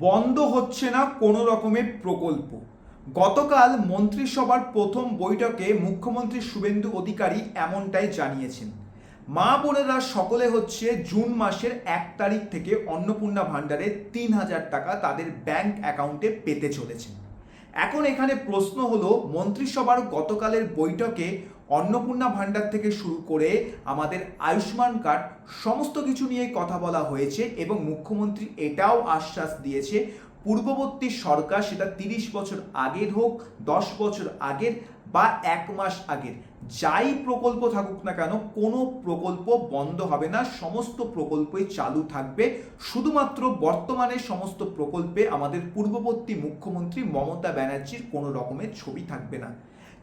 বন্ধ হচ্ছে না কোনো রকমের প্রকল্প। গতকাল মন্ত্রিসভার প্রথম বৈঠকে মুখ্যমন্ত্রী শুভেন্দু অধিকারী এমনটাই জানিয়েছেন। মা বোনেরা সকলে হচ্ছে জুন মাসের 1 তারিখ থেকে অন্নপূর্ণা ভাণ্ডারে 3,000 টাকা তাদের ব্যাংক অ্যাকাউন্টে পেতে চলেছেন। এখন এখানে প্রশ্ন হলো, মন্ত্রিসভার গতকালের বৈঠকে অন্নপূর্ণা ভাণ্ডার থেকে শুরু করে আমাদের আয়ুষ্মান কার্ড সমস্ত কিছু নিয়ে কথা বলা হয়েছে এবং মুখ্যমন্ত্রী এটাও আশ্বাস দিয়েছে পূর্ববর্তী সরকার, সেটা 30 বছর আগের হোক, 10 বছর আগের বা 1 মাস আগের, যাই প্রকল্প থাকুক না কেন, কোনো প্রকল্প বন্ধ হবে না, সমস্ত প্রকল্পই চালু থাকবে। শুধুমাত্র বর্তমানে সমস্ত প্রকল্পে আমাদের পূর্ববর্তী মুখ্যমন্ত্রী মমতা ব্যানার্জির কোনো রকমের ছবি থাকবে না।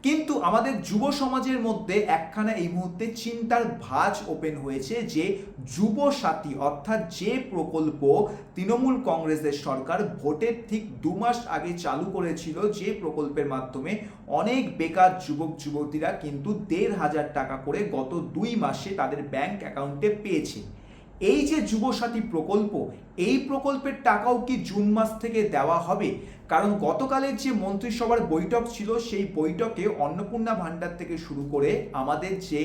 কিন্তু আমাদের যুব সমাজের মধ্যে একখানা এই মুহূর্তে চিন্তার ভাঁজ ওপেন হয়েছে যে যুব সাথী অর্থাৎ যে প্রকল্প তৃণমূল কংগ্রেসের সরকার ভোটের ঠিক 2 মাস আগে চালু করেছিল, যে প্রকল্পের মাধ্যমে অনেক বেকার যুবক যুবতীরা কিন্তু 1,500 টাকা করে গত 2 মাসে তাদের ব্যাংক অ্যাকাউন্টে পেয়েছে। এই যে যুবসাথী প্রকল্প, এই প্রকল্পের টাকাও কি জুন মাস থেকে দেওয়া হবে? কারণ গতকালের যে মন্ত্রিসভার বৈঠক ছিল, সেই বৈঠকে অন্নপূর্ণা ভাণ্ডার থেকে শুরু করে আমাদের যে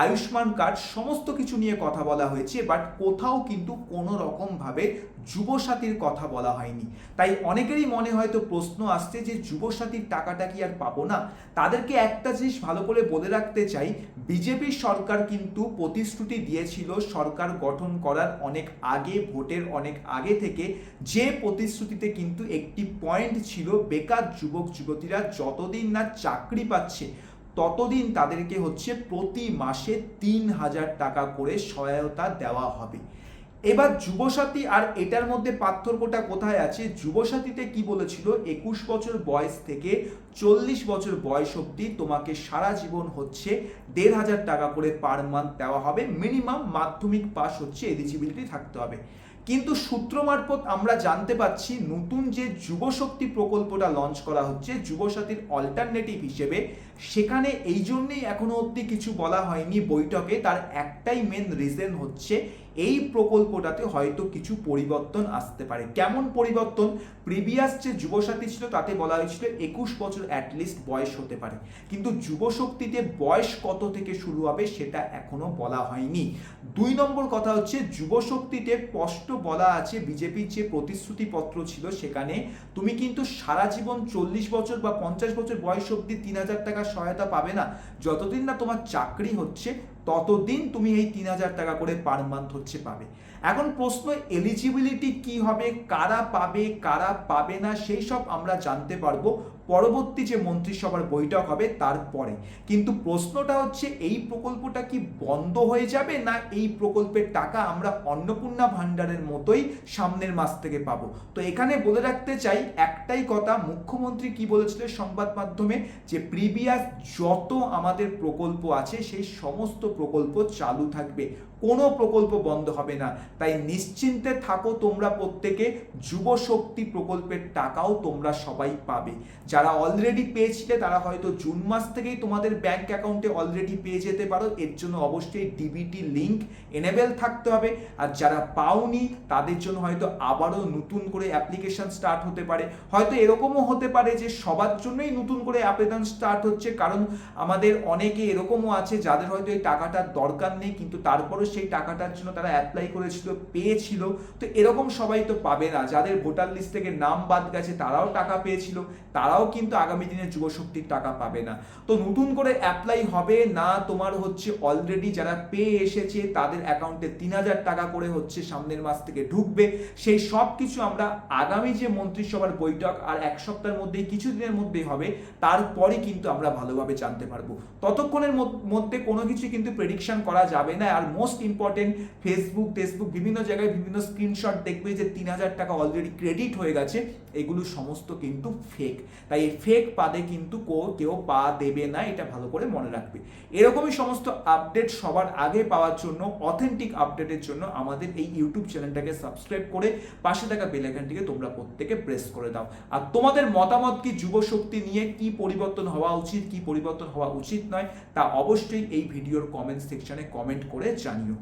আয়ুষ্মান কার্ড সমস্ত কিছু নিয়ে কথা বলা হয়েছে, বাট কোথাও কিন্তু কোনো রকমভাবে যুবসাথীর কথা বলা হয়নি। তাই অনেকেরই মনে হয়তো প্রশ্ন আসছে যে যুবসাথীর টাকাটা কি আর পাবো না? তাদেরকে একটা জিনিস ভালো করে বলে রাখতে চাই, বিজেপি সরকার কিন্তু প্রতিশ্রুতি দিয়েছিল সরকার গঠন করার অনেক আগে, ভোটের অনেক আগে থেকে, যে প্রতিশ্রুতিতে কিন্তু একটি পয়েন্ট ছিল, বেকার যুবক যুবতীরা যতদিন না চাকরি পাচ্ছে ততদিন তাদেরকে হচ্ছে প্রতি মাসে 3,000 টাকা করে সহায়তা দেওয়া হবে। এবার যুবসাথী আর এটার মধ্যে পার্থক্যটা কোথায় আছে? যুবসাথীতে কি বলেছিল, 21 বছর বয়স থেকে 40 বছর বয়স অবধি তোমাকে সারা জীবন হচ্ছে 1,500 টাকা করে পার মান্থ দেওয়া হবে, মিনিমাম মাধ্যমিক পাস হচ্ছে এলিজিবিলিটি থাকতে হবে। কিন্তু সূত্র মারফত আমরা জানতে পাচ্ছি নতুন যে যুবশক্তি প্রকল্পটা লঞ্চ করা হচ্ছে যুবসাথীর অল্টারনেটিভ হিসেবে, সেখানে এই জন্যেই এখনো অবধি কিছু বলা হয়নি বৈঠকে। তার একটাই মেন রিজন হচ্ছে এই প্রকল্পটাতে হয়তো কিছু পরিবর্তন আসতে পারে। কেমন পরিবর্তন? প্রিভিয়াস যে যুবসাথী ছিল তাতে বলা হয়েছিল 21 বছর অ্যাটলিস্ট বয়স হতে পারে, কিন্তু যুবশক্তিতে বয়স কত থেকে শুরু হবে সেটা এখনো বলা হয়নি। 2 নম্বর কথা হচ্ছে, যুবশক্তিতে স্পষ্ট বলা আছে, বিজেপির যে প্রতিশ্রুতিপত্র ছিল সেখানে তুমি কিন্তু সারা জীবন 40 বছর বা 50 বছর বয়স অবধি 3,000 টাকা সহায়তা পাবে না। যতদিন না তোমার চাকরি হচ্ছে ততদিন তুমি এই 3,000 টাকা করে পার মান্থ হচ্ছে পাবে। এখন প্রশ্ন, এলিজিবিলিটি কি হবে, কারা পাবে কারা পাবে না, সেই সব আমরা জানতে পারবো পরবর্তী যে মন্ত্রিসভার বৈঠক হবে তারপরে। কিন্তু প্রশ্নটা হচ্ছে, এই প্রকল্পটা কি বন্ধ হয়ে যাবে, না এই প্রকল্পের টাকা আমরা অন্নপূর্ণা ভাণ্ডারের মতোই সামনের মাস থেকে পাবো? তো এখানে বলে রাখতে চাই একটাই কথা, মুখ্যমন্ত্রী কি বলেছিল সংবাদ মাধ্যমে, যে প্রিভিয়াস যত আমাদের প্রকল্প আছে সেই সমস্ত প্রকল্প চালু থাকবে, কোনো প্রকল্প বন্ধ হবে না। তাই নিশ্চিন্তে থাকো তোমরা প্রত্যেকে, যুবশক্তি প্রকল্পের টাকাও তোমরা সবাই পাবে। যারা অলরেডি পেয়েছিলে তারা হয়তো জুন মাস থেকেই তোমাদের ব্যাংক অ্যাকাউন্টে অলরেডি পেয়ে যেতে পারো, এর জন্য অবশ্যই ডিবিটি লিঙ্ক এনেবেল থাকতে হবে। আর যারা পাওনি তাদের জন্য হয়তো আবারও নতুন করে অ্যাপ্লিকেশন স্টার্ট হতে পারে। হয়তো এরকমও হতে পারে যে সবার জন্যই নতুন করে আবেদন স্টার্ট হচ্ছে, কারণ আমাদের অনেকে এরকমও আছে যাদের হয়তো এই টাকাটার দরকার নেই, কিন্তু তারপরে সেই টাকাটার জন্য তারা অ্যাপ্লাই করেছিল, পেয়েছিল। তো এরকম সবাই তো পাবে না। যাদের ভোটার লিস্ট থেকে নাম বাদ গেছে তারাও টাকা পেয়েছিল, তারাও কিন্তু আগামী দিনে যুবশক্তির টাকা পাবে না। তো নতুন করে অ্যাপ্লাই হবে না, তোমার হচ্ছে অলরেডি যারা পেয়ে এসেছে তাদের অ্যাকাউন্টে 3,000 টাকা করে হচ্ছে সামনের মাস থেকে ঢুকবে। সেই সব কিছু আমরা আগামী যে মন্ত্রিসভার বৈঠক আর 1 সপ্তাহের মধ্যেই, কিছুদিনের মধ্যেই হবে, তারপরে কিন্তু আমরা ভালোভাবে জানতে পারবো। ততক্ষণের মধ্যে কোনো কিছু কিন্তু প্রেডিকশন করা যাবে না। আর মোস্ট ইম্পর্টেন্ট, ফেসবুক বিভিন্ন জায়গায় বিভিন্ন স্ক্রিনশট দেখবে যে 3,000 টাকা অলরেডি ক্রেডিট হয়ে গেছে, এগুলো সমস্ত কিন্তু ফেক। তাই এই ফেক পাদে কিন্তু কেউ পা দেবে না, এটা ভালো করে মনে রাখবে। এরকমই সমস্ত আপডেট সবার আগে পাওয়ার জন্য, অথেন্টিক আপডেটের জন্য আমাদের এই ইউটিউব চ্যানেলটাকে সাবস্ক্রাইব করে পাশে থাকা বেল আইকনটিকে তোমরা প্রত্যেকে প্রেস করে দাও। আর তোমাদের মতামত কি, যুবশক্তি নিয়ে কি পরিবর্তন হওয়া উচিত, কি পরিবর্তন হওয়া উচিত নয়, তা অবশ্যই এই ভিডিওর কমেন্ট সেকশনে কমেন্ট করে জানিও।